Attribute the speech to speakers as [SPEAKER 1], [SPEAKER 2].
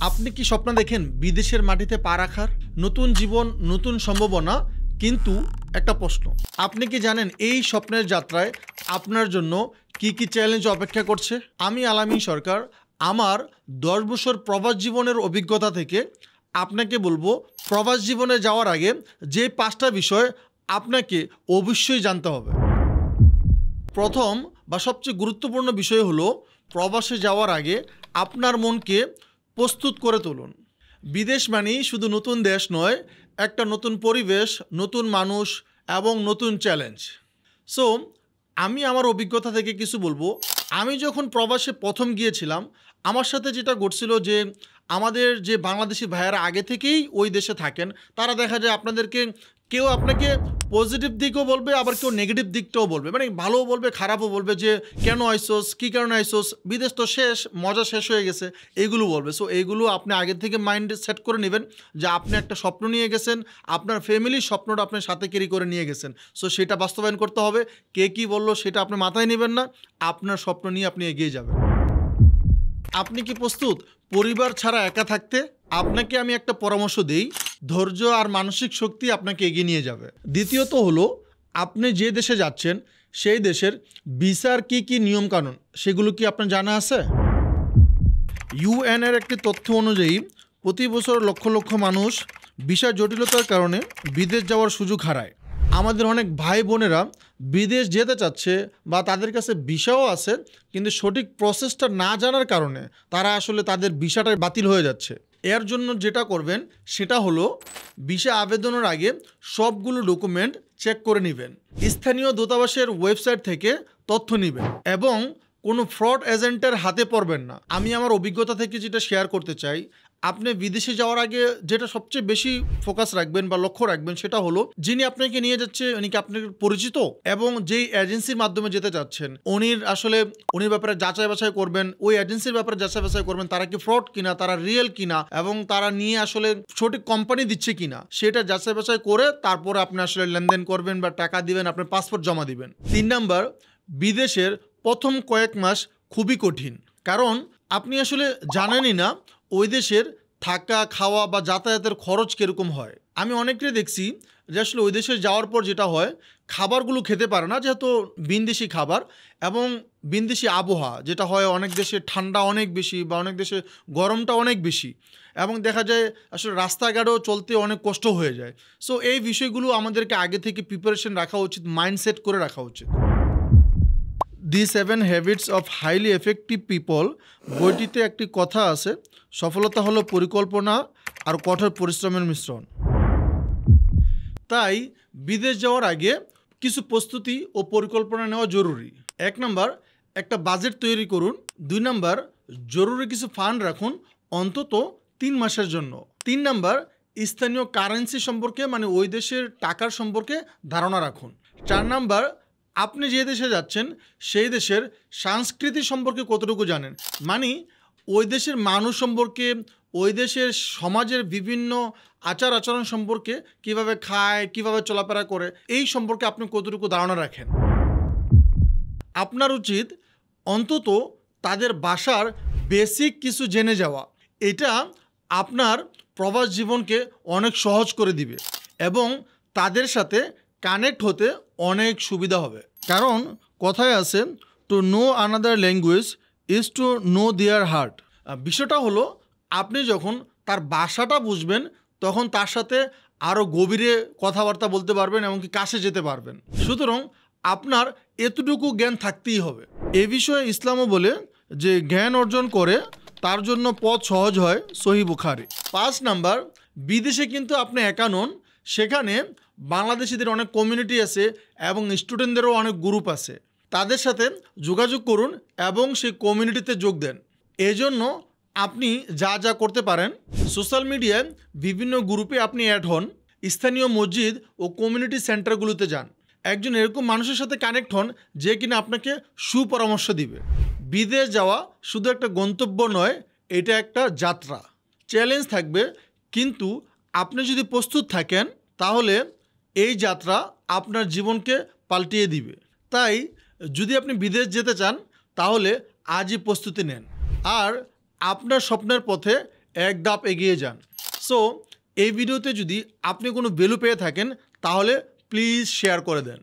[SPEAKER 1] আপনি কি স্বপ্ন দেখেন বিদেশের মাটিতে পা রাখার? নতুন জীবন, নতুন সম্ভাবনা, কিন্তু একটা প্রশ্ন। আপনি কি জানেন এই স্বপ্নের যাত্রায় আপনার জন্য কি কি চ্যালেঞ্জ অপেক্ষা করছে? আমি আলামিন সরকার আমার 10 বছর প্রবাস জীবনের অভিজ্ঞতা থেকে আপনাকে বলবো, প্রবাস জীবনে যাওয়ার আগে যে 5টা বিষয় আপনাকে অবশ্যই জানতে হবে। প্রথম বা সবচেয়ে গুরুত্বপূর্ণ বিষয় হলো, প্রবাসে যাওয়ার আগে আপনার মনকে প্রস্তুত করে তুলুন। বিদেশ মানেই শুধু নতুন দেশ নয়, একটা নতুন পরিবেশ, নতুন মানুষ এবং নতুন চ্যালেঞ্জ। সো আমি আমার অভিজ্ঞতা থেকে কিছু বলবো। আমি যখন প্রবাসে প্রথম গিয়েছিলাম, আমার সাথে যেটা ঘটছিল যে আমাদের যে বাংলাদেশি ভাইয়েরা আগে থেকেই ওই দেশে থাকেন, তারা দেখা যায় কেউ আপনাকে পজিটিভ দিকও বলবে, আবার কেউ নেগেটিভ দিকটাও বলবে, মানে ভালোও বলবে খারাপও বলবে, যে কেন আইসোস, কী কারণে আইসোস, বিদেশ তো শেষ, মজা শেষ হয়ে গেছে, এইগুলো বলবে। সো এইগুলো আপনি আগে থেকে মাইন্ডে সেট করে নেবেন যে আপনি একটা স্বপ্ন নিয়ে গেছেন, আপনার ফ্যামিলির স্বপ্নটা আপনার সাথে ক্যারি করে নিয়ে গেছেন। সো সেটা বাস্তবায়ন করতে হবে। কে কী বললো সেটা আপনি মাথায় নেবেন না, আপনার স্বপ্ন নিয়ে আপনি এগিয়ে যাবেন। আপনি কি প্রস্তুত পরিবার ছাড়া একা থাকতে? আপনাকে আমি একটা পরামর্শ দিই, ধৈর্য আর মানসিক শক্তি আপনাকে এগিয়ে নিয়ে যাবে। দ্বিতীয়ত হলো, আপনি যে দেশে যাচ্ছেন সেই দেশের ভিসার কি কি নিয়মকানুন সেগুলো কি আপনার জানা আছে? ইউএনের একটি তথ্য অনুযায়ী প্রতি বছর লক্ষ লক্ষ মানুষ ভিসা জটিলতার কারণে বিদেশ যাওয়ার সুযোগ হারায়। আমাদের অনেক ভাই বোনেরা বিদেশ যেতে চাচ্ছে বা তাদের কাছে ভিসাও আছে, কিন্তু সঠিক প্রসেসটা না জানার কারণে তারা আসলে তাদের ভিসাটা বাতিল হয়ে যাচ্ছে। এর জন্য যেটা করবেন সেটা হলো, ভিসা আবেদনের আগে সবগুলো ডকুমেন্ট চেক করে নেবেন, স্থানীয় দূতাবাসের ওয়েবসাইট থেকে তথ্য নেবেন এবং কোনো ফ্রড এজেন্টের হাতে পড়বেন না। আমি আমার অভিজ্ঞতা থেকে যেটা শেয়ার করতে চাই, আপনি বিদেশে যাওয়ার আগে যেটা সবচেয়ে বেশি ফোকাস রাখবেন বা লক্ষ্য রাখবেন সেটা হলো, যিনি আপনাকে নিয়ে যাচ্ছে উনি কি আপনার পরিচিত, এবং যেই এজেন্সির মাধ্যমে যেতে চাচ্ছেন উনির ব্যাপারে যাচাই বাছাই করবেন, ওই এজেন্সির ব্যাপারে যাচাই বাছাই করবেন, তারা কি ফ্রড কিনা, তারা রিয়েল কিনা, এবং তারা নিয়ে আসলে সঠিক কোম্পানি দিচ্ছে কিনা সেটা যাচাই বাছাই করে তারপরে আপনি আসলে লেনদেন করবেন বা টাকা দিবেন, আপনার পাসপোর্ট জমা দিবেন। 3 নাম্বার, বিদেশের প্রথম কয়েক মাস খুবই কঠিন, কারণ আপনি আসলে জানেনই না ওই দেশের থাকা, খাওয়া বা যাতায়াতের খরচ কীরকম হয়। আমি অনেকেই দেখছি যে আসলে ওই দেশে যাওয়ার পর যেটা হয়, খাবারগুলো খেতে পারে না, যেহেতু বিনদেশি খাবার এবং বিনদেশি আবহাওয়া, যেটা হয় অনেক দেশে ঠান্ডা অনেক বেশি বা অনেক দেশে গরমটা অনেক বেশি, এবং দেখা যায় আসলে রাস্তাঘাটও চলতে অনেক কষ্ট হয়ে যায়। সো এই বিষয়গুলো আমাদেরকে আগে থেকে প্রিপারেশন রাখা উচিত, মাইন্ডসেট করে রাখা উচিত। দি 7 habits of highly effective people বইটিতে একটি কথা আছে, সফলতা হলো পরিকল্পনা আর কঠোর পরিশ্রমের মিশ্রণ। তাই বিদেশ যাওয়ার আগে কিছু প্রস্তুতি ও পরিকল্পনা নেওয়া জরুরি। 1 নাম্বার, একটা বাজেট তৈরি করুন। 2 নাম্বার, জরুরি কিছু ফান্ড রাখুন অন্তত 3 মাসের জন্য। 3 নাম্বার, স্থানীয় কারেন্সি সম্পর্কে, মানে ওই দেশের টাকার সম্পর্কে ধারণা রাখুন। 4 নাম্বার, আপনি যে দেশে যাচ্ছেন সেই দেশের সংস্কৃতি সম্পর্কে কতটুকু জানেন, মানে ওই দেশের মানুষ সম্পর্কে, ওই দেশের সমাজের বিভিন্ন আচার আচরণ সম্পর্কে, কিভাবে খায়, কিভাবে চলাফেরা করে, এই সম্পর্কে আপনি কতটুকু ধারণা রাখেন। আপনার উচিত অন্তত তাদের ভাষার বেসিক কিছু জেনে যাওয়া। এটা আপনার প্রবাস জীবনকে অনেক সহজ করে দিবে এবং তাদের সাথে কানেক্ট হতে অনেক সুবিধা হবে। কারণ কথায় আছে, to know another language is to know their heart. বিষয়টা হলো, আপনি যখন তার ভাষাটা বুঝবেন তখন তার সাথে আরও গভীরে কথাবার্তা বলতে পারবেন, এমনকি কাছে যেতে পারবেন। সুতরাং আপনার এতটুকু জ্ঞান থাকতেই হবে। এ বিষয়ে ইসলামও বলে যে জ্ঞান অর্জন করে তার জন্য পথ সহজ হয়, সহিহ বুখারী। 5 নাম্বার, বিদেশে কিন্তু আপনি একা নন, সেখানে বাংলাদেশিদের অনেক কমিউনিটি আছে এবং স্টুডেন্টদেরও অনেক গ্রুপ আছে। তাদের সাথে যোগাযোগ করুন এবং সেই কমিউনিটিতে যোগ দেন। এজন্য আপনি যা যা করতে পারেন, সোশ্যাল মিডিয়ায় বিভিন্ন গ্রুপে আপনি অ্যাড হন, স্থানীয় মসজিদ ও কমিউনিটি সেন্টারগুলোতে যান, একজন এরকম মানুষের সাথে কানেক্ট হন যে কিনা আপনাকে সুপরামর্শ দিবে। বিদেশ যাওয়া শুধু একটা গন্তব্য নয়, এটা একটা যাত্রা। চ্যালেঞ্জ থাকবে, কিন্তু আপনি যদি প্রস্তুত থাকেন তাহলে এই যাত্রা আপনার জীবনকে পাল্টিয়ে দিবে। তাই যদি আপনি বিদেশ যেতে চান তাহলে আজই প্রস্তুতি নেন আর আপনার স্বপ্নের পথে এক ধাপ এগিয়ে যান। সো এই ভিডিওতে যদি আপনি কোনো ভ্যালু পেয়ে থাকেন তাহলে প্লিজ শেয়ার করে দেন।